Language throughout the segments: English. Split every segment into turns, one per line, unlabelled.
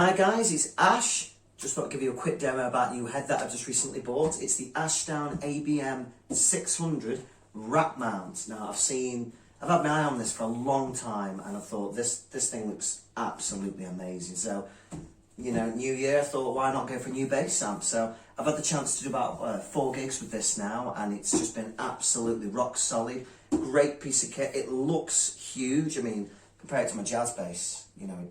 Hi guys, it's Ash. Just thought I'd give you a quick demo about a new head that I've just recently bought. It's the Ashdown ABM600 rack mount. Now I've had my eye on this for a long time and I thought this thing looks absolutely amazing. So, you know, new year, I thought why not go for a new bass amp? So I've had the chance to do about 4 gigs with this now and it's just been absolutely rock solid. Great piece of kit. It looks huge. I mean, compared to my jazz bass, you know,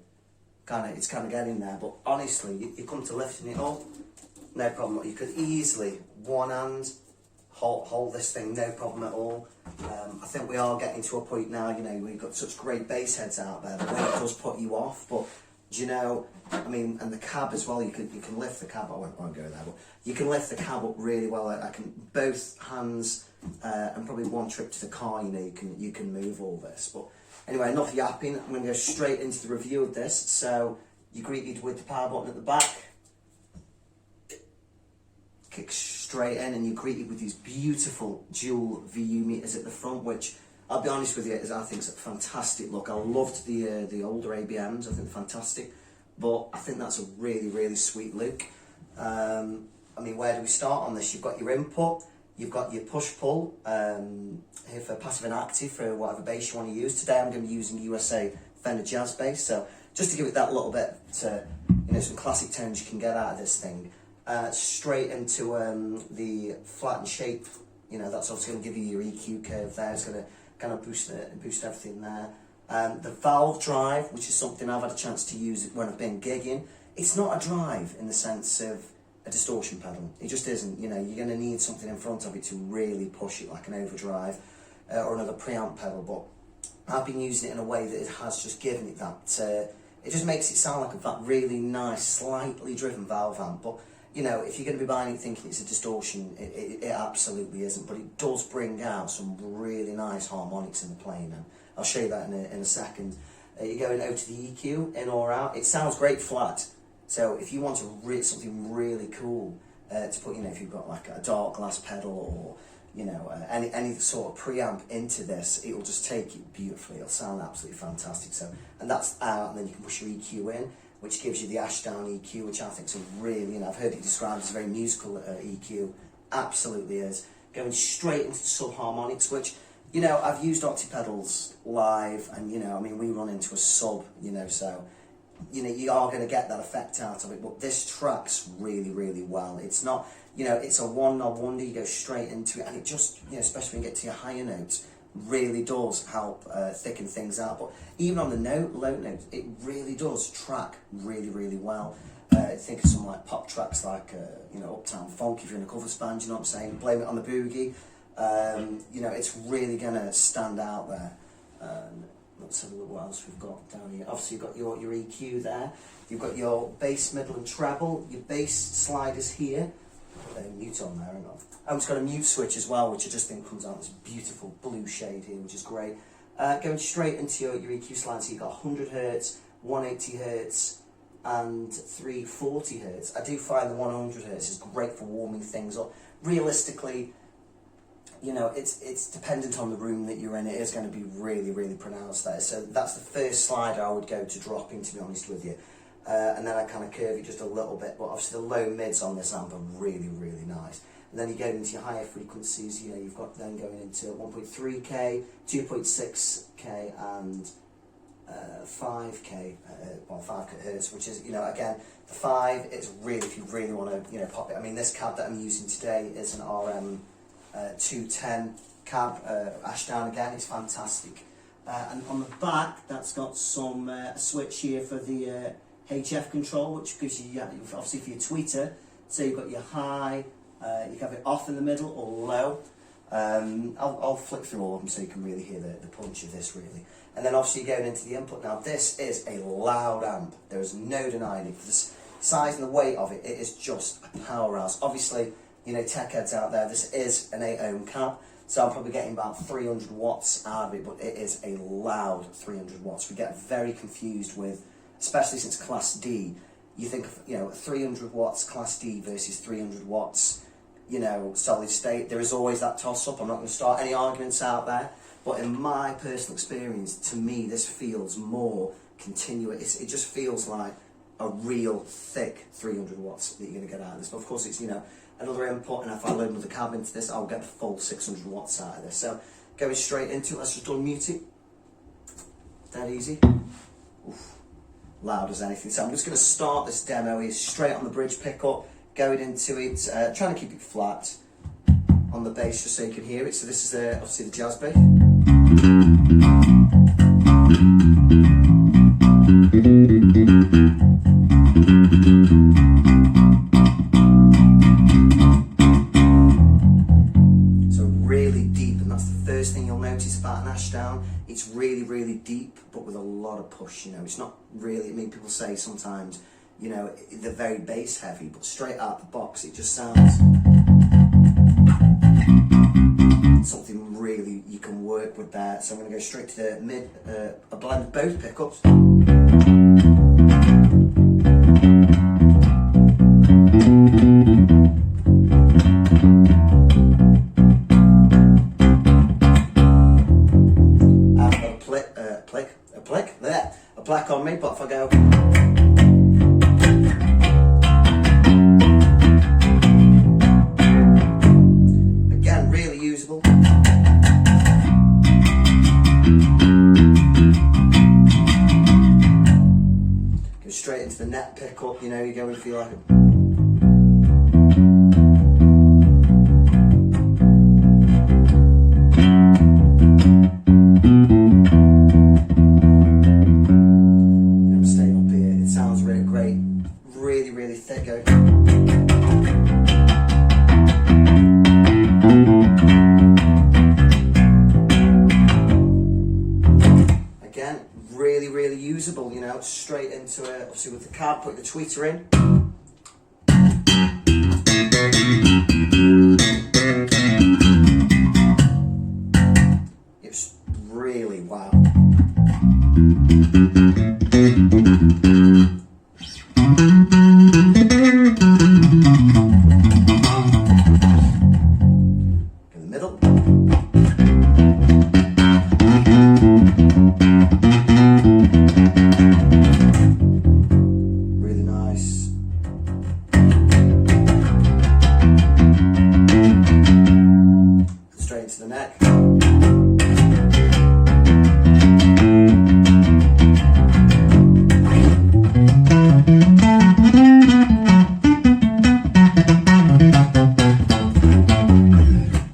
it's kind of getting there, but honestly, you come to lifting it up, no problem. You could easily, one hand, hold this thing, no problem at all. I think we are getting to a point now, you know, we've got such great bass heads out there that it does put you off, but, do you know, I mean, and the cab as well, you can lift the cab, I won't go there, but you can lift the cab up really well. I can, both hands, and probably one trip to the car, you know, you can move all this, but anyway, enough yapping. I'm going to go straight into the review of this. So, you're greeted with the power button at the back. Kick straight in and you're greeted with these beautiful dual VU meters at the front, which, I'll be honest with you, I think it's a fantastic look. I loved the older ABMs, I think they're fantastic. But I think that's a really, really sweet look. I mean, where do we start on this? You've got your input. You've got your push-pull here for passive and active for whatever bass you want to use. Today I'm going to be using USA Fender Jazz Bass, so just to give it that little bit to, you know, some classic tones you can get out of this thing. Straight into the flatten shape, you know, that's obviously going to give you your EQ curve there. It's going to kind of boost everything there. The valve drive, which is something I've had a chance to use when I've been gigging. It's not a drive in the sense of a distortion pedal. It just isn't, you know, you're going to need something in front of it to really push it, like an overdrive or another preamp pedal, but I've been using it in a way that it has just given it that, it just makes it sound like that really nice, slightly driven valve amp, but, you know, if you're going to be buying it thinking it's a distortion, it absolutely isn't, but it does bring out some really nice harmonics in the playing, and I'll show you that in a second. You're going over to the EQ, in or out. It sounds great flat. So if you want something really cool to put, you know, if you've got like a dark glass pedal or, you know, any sort of preamp into this, it will just take it beautifully. It'll sound absolutely fantastic. So, and that's out, and then you can push your EQ in, which gives you the Ashdown EQ, which I think is a really, you know, I've heard it described as a very musical EQ. Absolutely is. Going straight into the sub-harmonics, which, you know, I've used octave pedals live, and, you know, I mean, we run into a sub, you know, so, you know, you are going to get that effect out of it, but this tracks really, really well. It's not, you know, it's a one-knob wonder, you go straight into it, and it just, you know, especially when you get to your higher notes, really does help thicken things out. But even on the low notes, it really does track really, really well. Think of some like pop tracks like, you know, Uptown Funk, if you're in a covers band, you know what I'm saying, Blame It on the Boogie. You know, it's really going to stand out there. Let's have a look what else we've got down here. Obviously you've got your EQ there. You've got your bass, middle and treble. Your bass sliders here. Mute on there, hang on. Oh, it's got a mute switch as well, which I just think comes out this beautiful blue shade here, which is great. Going straight into your EQ slider, so you've got 100 Hz, 180 Hz and 340 Hz. I do find the 100 Hz is great for warming things up. Realistically, you know, it's dependent on the room that you're in. It is going to be really, really pronounced there. So that's the first slider I would go to dropping, to be honest with you. And then I kind of curve it just a little bit, but obviously the low mids on this amp are really, really nice. And then you go into your higher frequencies, you know, you've got then going into 1.3K, 2.6K and 5K, well 5 Hertz, which is, you know, again, the 5, it's really, if you really want to, you know, pop it. I mean, this cab that I'm using today is an RM 210 cab, Ashdown again, it's fantastic. And on the back, that's got some switch here for the HF control, which gives you, obviously for your tweeter, so you've got your high, you can have it off in the middle or low. I'll flick through all of them so you can really hear the punch of this really. And then obviously going into the input. Now this is a loud amp, there is no denying it. For the size and the weight of it, it is just a powerhouse. Obviously, you know, tech heads out there, this is an 8 ohm cab, so I'm probably getting about 300 watts out of it, but it is a loud 300 watts. We get very confused with, especially since Class D, you think of, you know, 300 watts Class D versus 300 watts, you know, solid state. There is always that toss-up. I'm not going to start any arguments out there, but in my personal experience, to me, this feels more continuous. It just feels like a real thick 300 watts that you're going to get out of this. But of course it's, you know, another input, and if I load another cab into this, I'll get the full 600 watts out of this. So going straight into it, let's just unmute it. Dead easy. Oof, loud as anything. So I'm just going to start this demo here straight on the bridge pickup, going into it, trying to keep it flat on the bass just so you can hear it. So this is obviously the jazz bass. So really deep, and that's the first thing you'll notice about an Ashdown. It's really, really deep, but with a lot of push. You know, it's not really, I mean, people say sometimes, you know, they're very bass heavy, but straight out the box it just sounds something really you can work with there. So I'm going to go straight to the mid, a blend of both pickups. I've got a plaque on me, but if I go again, really usable. Go straight into the net pickup, you know, you go and feel like it. I'm staying up here, it sounds really great, really, really thick. Again, really, really usable, you know, straight into it, obviously with the cab, put the tweeter in. It's really wow. In the middle. Really nice. Straight into the neck.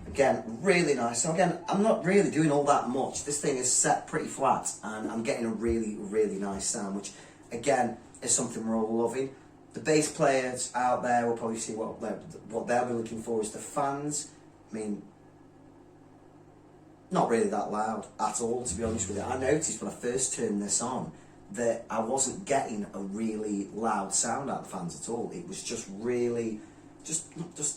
Again, really nice. So again, I'm not really doing all that much. This thing is set pretty flat, and I'm getting a really, really nice sound, which again is something we're all loving. The bass players out there will probably see what they'll be looking for is the fans. I mean, not really that loud at all, to be honest with you. I noticed when I first turned this on that I wasn't getting a really loud sound out of the fans at all. It was just really, just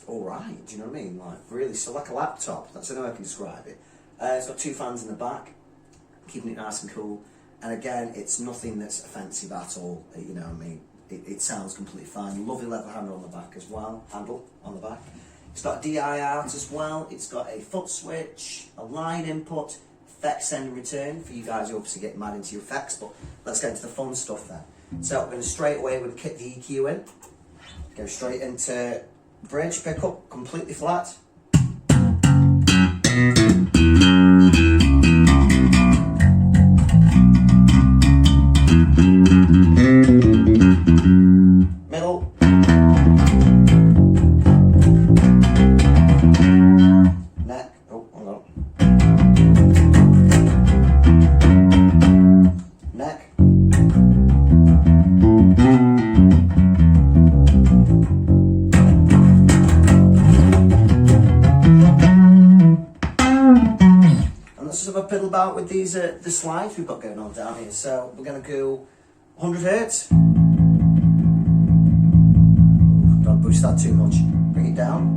alright, do you know what I mean? Like really, so like a laptop, that's the only way I can describe it. It's got two fans in the back, keeping it nice and cool. And again, it's nothing that's offensive at all, you know what I mean? It sounds completely fine. Lovely leather handle on the back as well, It's got a DI out as well. It's got a foot switch, a line input, effects send and return for you guys who obviously get mad into your effects, but let's get into the fun stuff then. So we're going to straight away with kick the EQ in, go straight into bridge pickup, completely flat. Middle. Neck. Oh, hold on. Neck. And let's just have a piddle about with these the slides we've got going on down here. So we're going to go 100 hertz. Don't boost that too much. Bring it down.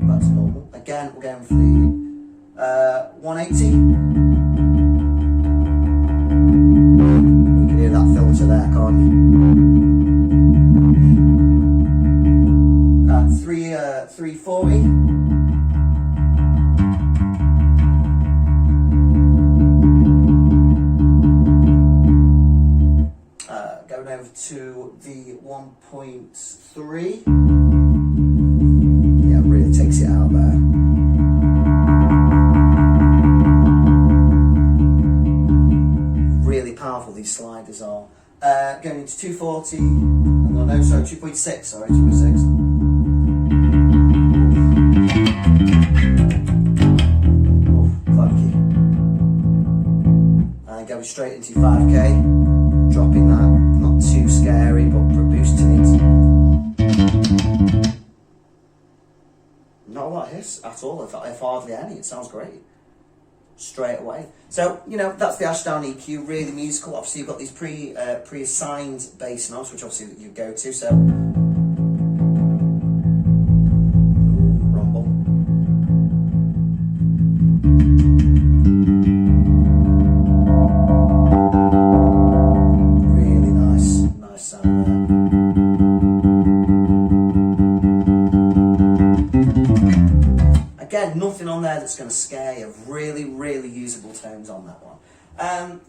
Back to normal. Again, we're going for the 180. You can hear that filter there, can't you? 340. to the 1.3. Yeah, it really takes it out there. Really powerful, these sliders are. Going into 240, no, sorry, 2.6, sorry, 2.6. Clunky. And going straight into 5k, dropping that, not too scary, but boosting it. Not a lot of hiss at all, if hardly any, it sounds great. Straight away. So, you know, that's the Ashdown EQ, really musical. Obviously, you've got these pre-assigned bass knobs, which obviously you go to, so. Rumble. Really nice sound there. Again, nothing on there that's going to scare you. Really, really usable tones on that one.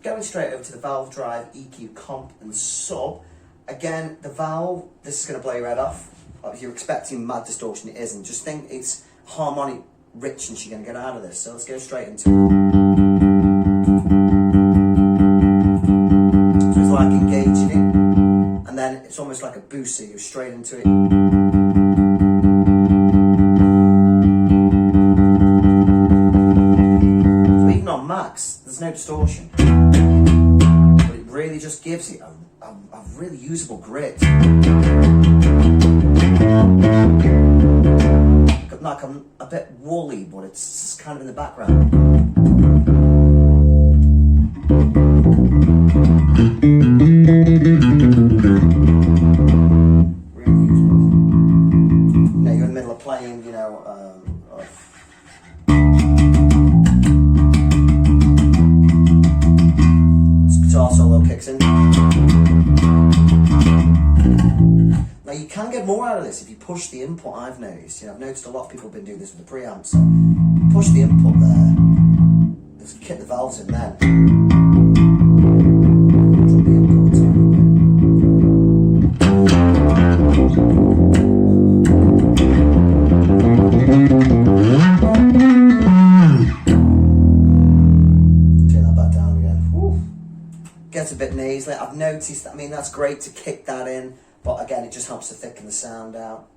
Going straight over to the valve drive, EQ, comp and sub. Again, the valve, this is going to blow your head off. If you're expecting mad distortion, it isn't. Just think it's harmonic richness you're going to get out of this. So let's go straight into it. So it's like engaging it. And then it's almost like a boost, so you're straight into it. There's no distortion, but it really just gives it a really usable grit. Like I'm a bit woolly, but it's kind of in the background. Really usable. You know, you're in the middle of playing, you know, guitar solo kicks in. Now you can get more out of this if you push the input, I've noticed. You know, I've noticed a lot of people have been doing this with the preamps. So push the input there, just kick the valves in then. Drop the input a tiny Gets a bit nasally. I've noticed that, I mean, that's great to kick that in, but again, it just helps to thicken the sound out.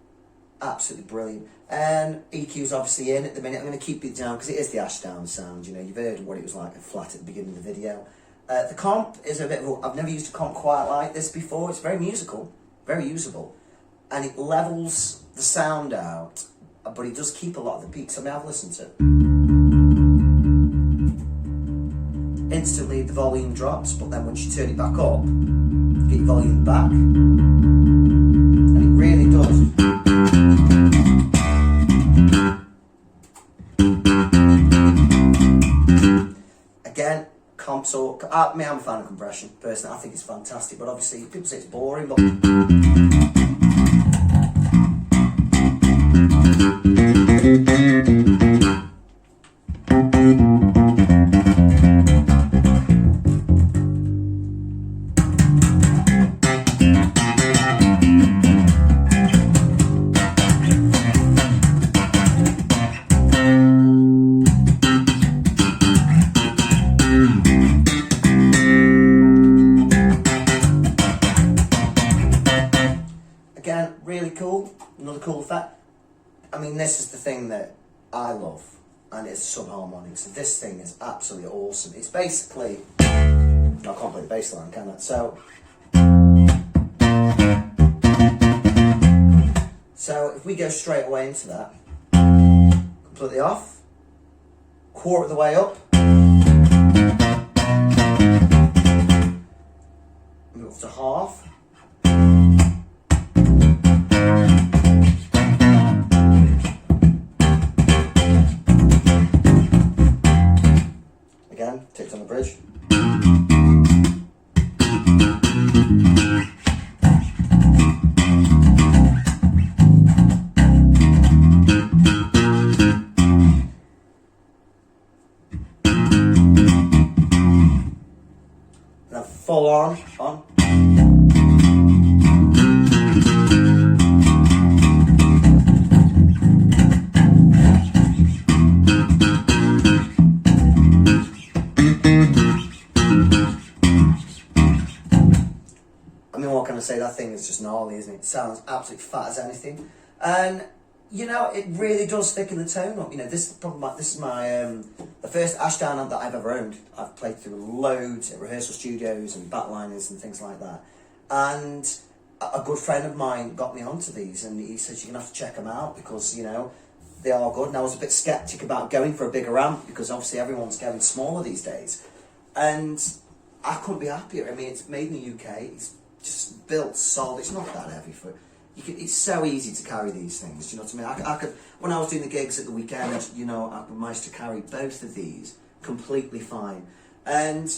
Absolutely brilliant. And EQ's obviously in at the minute. I'm going to keep it down because it is the Ashdown sound. You know, you've heard what it was like flat at the beginning of the video. The comp is a bit of a, I've never used a comp quite like this before. It's very musical, very usable, and it levels the sound out, but it does keep a lot of the peaks. I mean, I've listened to it. Instantly the volume drops, but then once you turn it back up, get your volume back, and it really does. Again, comps or I'm a fan of compression personally. I think it's fantastic, but obviously people say it's boring, but again, really cool. Another cool effect. I mean, this is the thing that I love, and it's subharmonic. So this thing is absolutely awesome. It's basically, I can't play the bass line, can I? So if we go straight away into that, completely off, quarter of the way up, move to half. Again, ticked on the bridge. Now full on. mean, what can I say? That thing is just gnarly, isn't it? It sounds absolutely fat as anything. And, you know, it really does thicken the tone up. You know, this is my the first Ashdown amp that I've ever owned. I've played through loads at rehearsal studios and backliners and things like that. And a good friend of mine got me onto these, and he said, you're going to have to check them out because, you know, they are good. And I was a bit sceptic about going for a bigger amp because obviously everyone's going smaller these days. And I couldn't be happier. I mean, it's made in the UK. It's just built solid. It's not that heavy for it's so easy to carry these things. Do you know what I mean? I could, when I was doing the gigs at the weekend, you know, I managed to carry both of these completely fine, and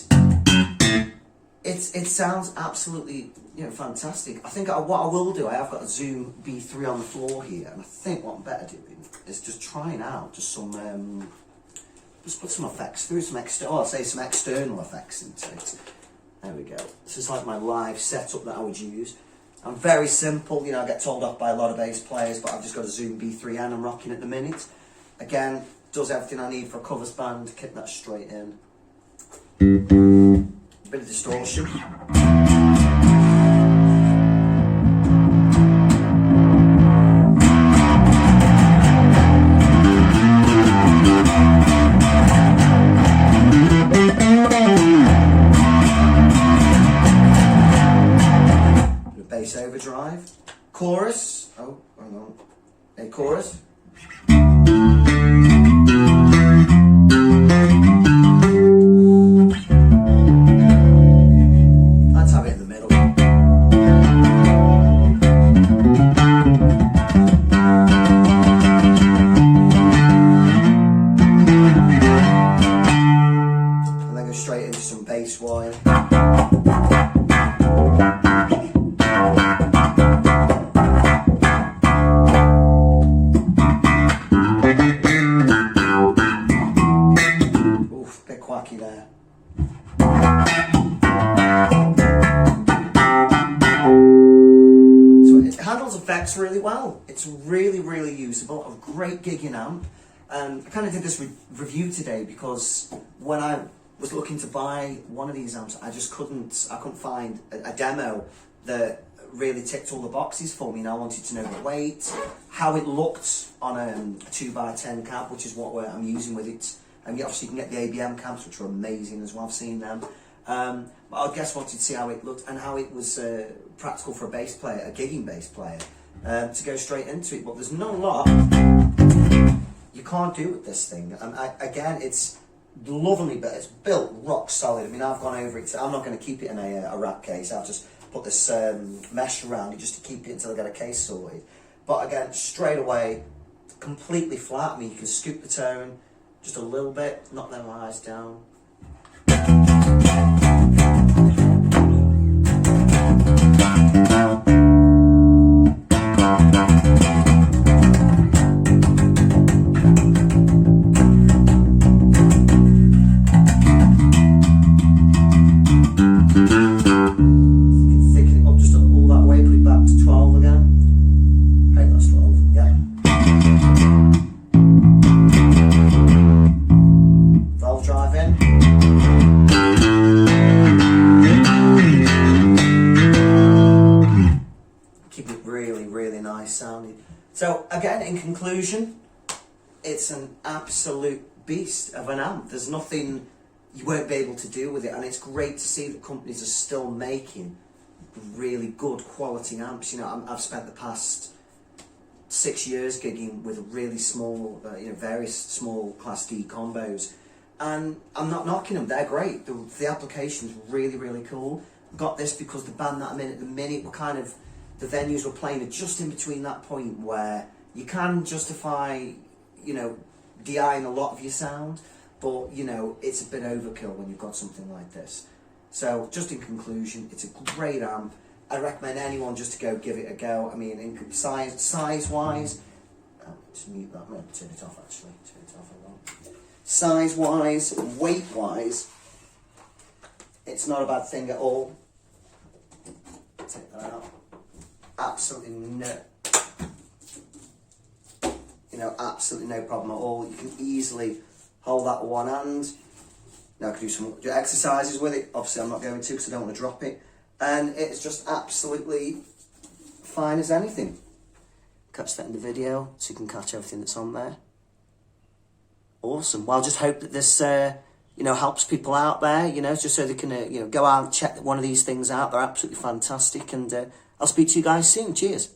it sounds absolutely, you know, fantastic. I think what I will do, I have got a Zoom B3 on the floor here, and I think what I'm better doing is just trying out just some. Just put some effects through, some external effects into it. There we go. This is like my live setup that I would use. I'm very simple, you know, I get told off by a lot of bass players, but I've just got a Zoom B3N I'm rocking at the minute. Again, does everything I need for a covers band, kick that straight in. A bit of distortion. Overdrive, chorus, oh, hang on, a chorus. Let's have it in the middle. And then go straight into some bass wire. There. So it handles effects really well. It's really, really usable. A great gigging amp. I kind of did this review today because when I was looking to buy one of these amps, I couldn't find a demo that really ticked all the boxes for me. And I wanted to know the weight, how it looked on a 2x10 cab, which is what I'm using with it. And obviously you can get the ABM cabs, which are amazing as well. I've seen them. But I guess wanted to see how it looked and how it was practical for a bass player, a gigging bass player, to go straight into it. But there's not a lot you can't do with this thing. And again, it's lovely, but it's built rock solid. I mean, I've gone over it. I'm not going to keep it in a wrap case. I've just put this mesh around it just to keep it until I get a case sorted. But again, straight away, completely flat. I mean, you can scoop the tone just a little bit, knock them eyes down. Thicken it up just all that way, put it back to 12 again. I think that's 12, yeah. Drive in. Keep it really, really nice sounding. So again, in conclusion, it's an absolute beast of an amp. There's nothing you won't be able to do with it, and it's great to see that companies are still making really good quality amps. You know, I've spent the past 6 years gigging with really small, you know, various small Class D combos. And I'm not knocking them, they're great. The application's really, really cool. Got this because the band that I'm in at the minute were kind of, the venues were playing are just in between that point where you can justify, you know, DIing a lot of your sound, but, you know, it's a bit overkill when you've got something like this. So, just in conclusion, it's a great amp. I recommend anyone just to go give it a go. I mean, in size-wise, just mute that, I'm going to turn it off actually, turn it off a lot. Size-wise, weight-wise, it's not a bad thing at all. Take that out. Absolutely absolutely no problem at all. You can easily hold that with one hand. Now I can do some exercises with it. Obviously I'm not going to because I don't want to drop it. and it's just absolutely fine as anything. Catch that in the video so you can catch everything that's on there. Awesome. Well, I just hope that this helps people out there, just so they can go out and check one of these things out. They're absolutely fantastic, and I'll speak to you guys soon. Cheers.